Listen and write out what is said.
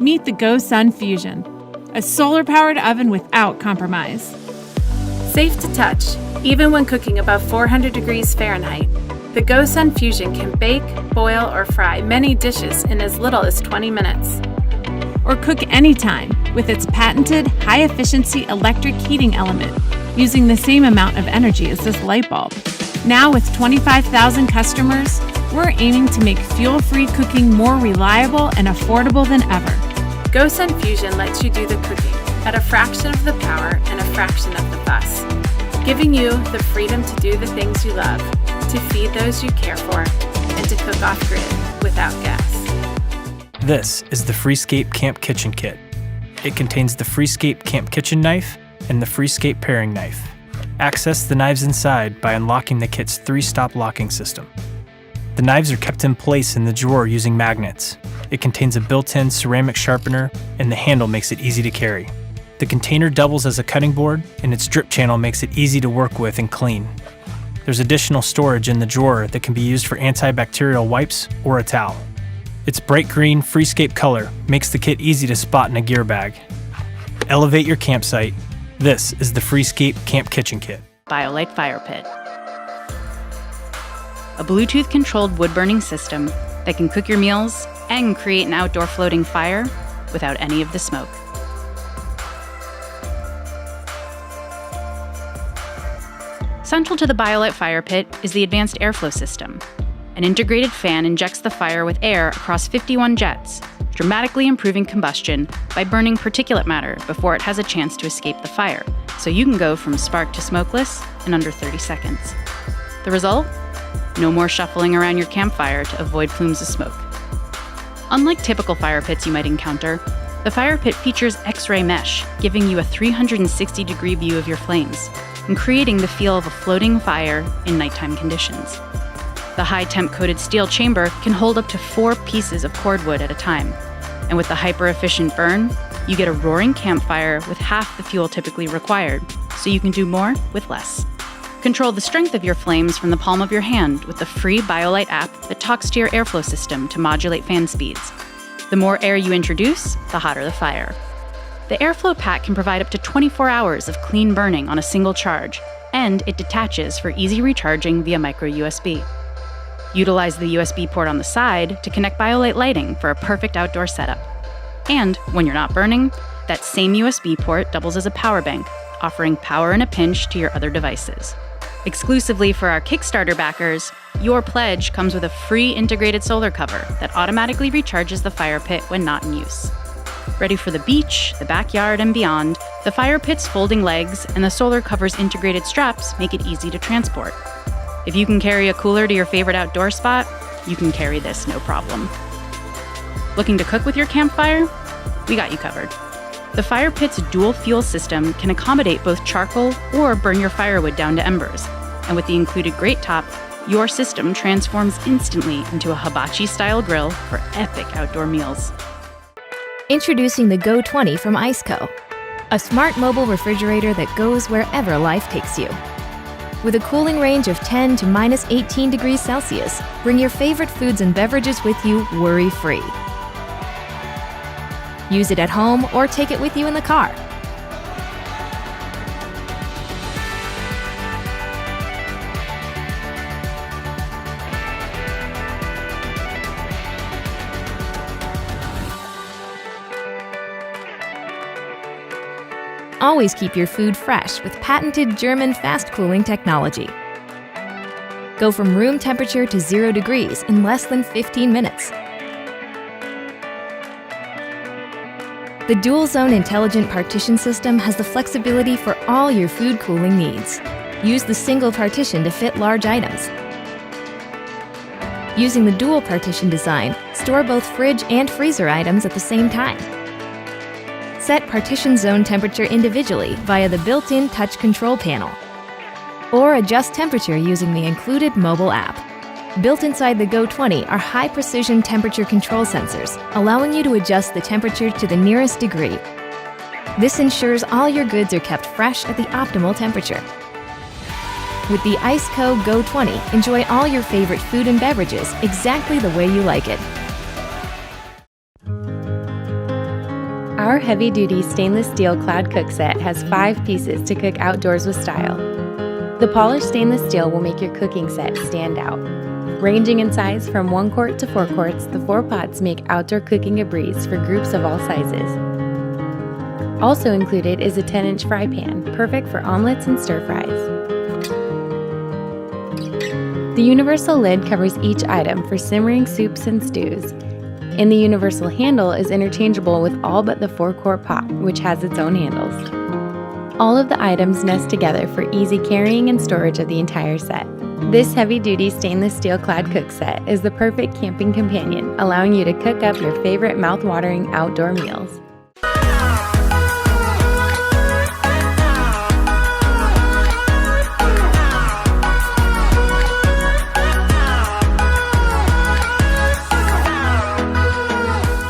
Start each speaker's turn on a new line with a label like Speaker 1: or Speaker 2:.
Speaker 1: Meet the GoSun Fusion, a solar-powered oven without compromise. Safe to touch, even when cooking above 400 degrees Fahrenheit, the GoSun Fusion can bake, boil, or fry many dishes in as little as 20 minutes. Or cook anytime with its patented high-efficiency electric heating element, using the same amount of energy as this light bulb. Now with 25,000 customers, we're aiming to make fuel-free cooking more reliable and affordable than ever. GoSun Fusion lets you do the cooking at a fraction of the power and a fraction of the fuss, giving you the freedom to do the things you love, to feed those you care for, and to cook off-grid without gas.
Speaker 2: This is the Freescape Camp Kitchen Kit. It contains the Freescape Camp Kitchen Knife and the Freescape Paring Knife. Access the knives inside by unlocking the kit's 3-stop locking system. The knives are kept in place in the drawer using magnets. It contains a built-in ceramic sharpener, and the handle makes it easy to carry. The container doubles as a cutting board, and its drip channel makes it easy to work with and clean. There's additional storage in the drawer that can be used for antibacterial wipes or a towel. Its bright green Freescape color makes the kit easy to spot in a gear bag. Elevate your campsite. This is the Freescape Camp Kitchen Kit.
Speaker 3: BioLite FirePit, a Bluetooth-controlled wood-burning system that can cook your meals and create an outdoor floating fire without any of the smoke. Central to the BioLite FirePit is the advanced airflow system. An integrated fan injects the fire with air across 51 jets, dramatically improving combustion by burning particulate matter before it has a chance to escape the fire, so you can go from spark to smokeless in under 30 seconds. The result? No more shuffling around your campfire to avoid plumes of smoke. Unlike typical fire pits you might encounter, the fire pit features X-ray mesh, giving you a 360-degree view of your flames and creating the feel of a floating fire in nighttime conditions. The high-temp coated steel chamber can hold up to 4 pieces of cordwood at a time, and with the hyper-efficient burn, you get a roaring campfire with half the fuel typically required, so you can do more with less. Control the strength of your flames from the palm of your hand with the free BioLite app that talks to your airflow system to modulate fan speeds. The more air you introduce, the hotter the fire. The airflow pack can provide up to 24 hours of clean burning on a single charge, and it detaches for easy recharging via micro USB. Utilize the USB port on the side to connect BioLite lighting for a perfect outdoor setup. And when you're not burning, that same USB port doubles as a power bank, offering power in a pinch to your other devices. Exclusively for our Kickstarter backers, your pledge comes with a free integrated solar cover that automatically recharges the fire pit when not in use. Ready for the beach, the backyard, and beyond, the fire pit's folding legs and the solar cover's integrated straps make it easy to transport. If you can carry a cooler to your favorite outdoor spot, you can carry this no problem. Looking to cook with your campfire? We got you covered. The fire pit's dual fuel system can accommodate both charcoal or burn your firewood down to embers. And with the included grate top, your system transforms instantly into a hibachi-style grill for epic outdoor meals.
Speaker 4: Introducing the Go20 from ICECO, a smart mobile refrigerator that goes wherever life takes you. With a cooling range of 10 to minus 18 degrees Celsius, bring your favorite foods and beverages with you worry-free. Use it at home or take it with you in the car. Always keep your food fresh with patented German fast cooling technology. Go from room temperature to 0 degrees in less than 15 minutes. The dual-zone intelligent partition system has the flexibility for all your food cooling needs. Use the single partition to fit large items. Using the dual partition design, store both fridge and freezer items at the same time. Set partition zone temperature individually via the built-in touch control panel. Or adjust temperature using the included mobile app. Built inside the Go20 are high-precision temperature control sensors, allowing you to adjust the temperature to the nearest degree. This ensures all your goods are kept fresh at the optimal temperature. With the ICECO Go20, enjoy all your favorite food and beverages exactly the way you like it.
Speaker 5: Our heavy-duty stainless steel cloud cook set has 5 pieces to cook outdoors with style. The polished stainless steel will make your cooking set stand out. Ranging in size from 1 quart to 4 quarts, the 4 pots make outdoor cooking a breeze for groups of all sizes. Also included is a 10-inch fry pan, perfect for omelets and stir-fries. The universal lid covers each item for simmering soups and stews, and the universal handle is interchangeable with all but the 4-quart pot, which has its own handles. All of the items nest together for easy carrying and storage of the entire set. This heavy-duty stainless steel cloud cook set is the perfect camping companion, allowing you to cook up your favorite mouth-watering outdoor meals.